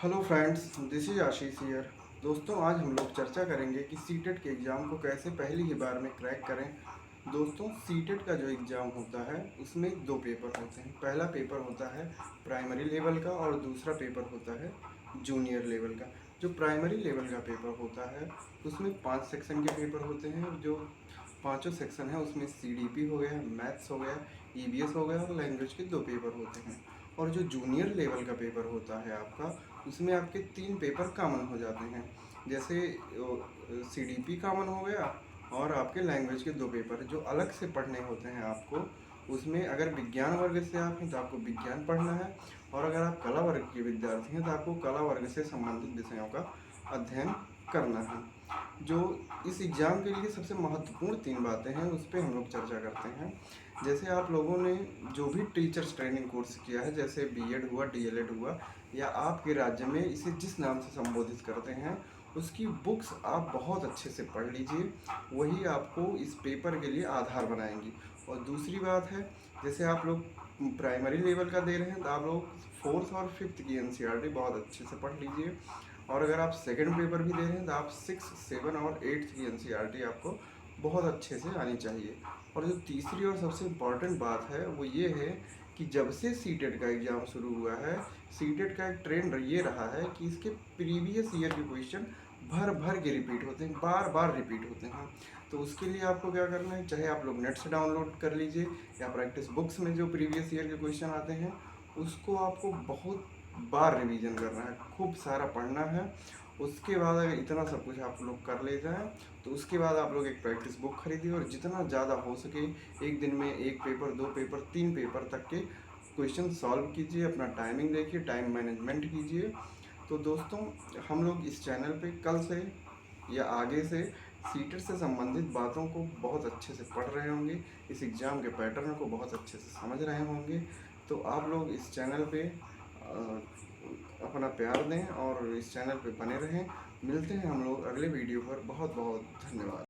Hello friends, this is Ashish here. दोस्तों, आज हम लोग चर्चा करेंगे कि सीटेट के एग्ज़ाम को कैसे पहली ही बार में क्रैक करें। दोस्तों, सीटेट का जो एग्ज़ाम होता है उसमें दो पेपर होते हैं। पहला पेपर होता है प्राइमरी लेवल का और दूसरा पेपर होता है जूनियर लेवल का। जो प्राइमरी लेवल का पेपर होता है उसमें 5 सेक्शन के पेपर होते हैं और जो पांचों सेक्शन है उसमें सीडीपी हो गया, मैथ्स हो गया, ईवीएस हो गया और लैंग्वेज के दो पेपर होते हैं। और जो जूनियर लेवल का पेपर होता है आपका, उसमें आपके 3 पेपर कॉमन हो जाते हैं। जैसे सीडीपी कॉमन हो गया और आपके लैंग्वेज के दो पेपर जो अलग से पढ़ने होते हैं आपको। उसमें अगर विज्ञान वर्ग से आप हैं तो आपको विज्ञान पढ़ना है, और अगर आप कला वर्ग के विद्यार्थी हैं तो आपको कला वर्ग से संबंधित विषयों का अध्ययन करना है। जो इस एग्ज़ाम के लिए सबसे महत्वपूर्ण 3 बातें हैं उस पर हम लोग चर्चा करते हैं। जैसे आप लोगों ने जो भी टीचर्स ट्रेनिंग कोर्स किया है, जैसे बीएड हुआ, डीएलएड हुआ, या आपके राज्य में इसे जिस नाम से संबोधित करते हैं, उसकी बुक्स आप बहुत अच्छे से पढ़ लीजिए। वही आपको इस पेपर के लिए आधार बनाएंगी। और दूसरी बात है, जैसे आप लोग प्राइमरी लेवल का दे रहे हैं तो आप लोग फोर्थ और फिफ्थ की एनसीईआरटी बहुत अच्छे से पढ़ लीजिए। और अगर आप सेकंड पेपर भी दे रहे हैं तो आप सिक्स, सेवन और एट्थ की एनसीईआरटी आपको बहुत अच्छे से आनी चाहिए। और जो तीसरी और सबसे इम्पॉर्टेंट बात है वो ये है कि जब से सीटेट का एग्ज़ाम शुरू हुआ है, सीटेट का एक ट्रेंड ये रहा है कि इसके प्रीवियस ईयर के क्वेश्चन भर भर के रिपीट होते हैं, बार बार रिपीट होते हैं। तो उसके लिए आपको क्या करना है, चाहे आप लोग नेट से डाउनलोड कर लीजिए या प्रैक्टिस बुक्स में जो प्रीवियस ईयर के क्वेश्चन आते हैं उसको आपको बहुत बार रिवीजन करना है, खूब सारा पढ़ना है। उसके बाद अगर इतना सब कुछ आप लोग कर ले जाएं तो उसके बाद आप लोग एक प्रैक्टिस बुक खरीदिए और जितना ज़्यादा हो सके एक दिन में एक पेपर, दो पेपर, 3 पेपर तक के क्वेश्चन सॉल्व कीजिए। अपना टाइमिंग देखिए, टाइम मैनेजमेंट कीजिए। तो दोस्तों, हम लोग इस चैनल पे कल से या आगे से सीटेट से संबंधित बातों को बहुत अच्छे से पढ़ रहे होंगे, इस एग्ज़ाम के पैटर्न को बहुत अच्छे से समझ रहे होंगे। तो आप लोग इस चैनल पे अपना प्यार दें और इस चैनल पे बने रहें। मिलते हैं हम लोग अगले वीडियो पर। बहुत बहुत धन्यवाद।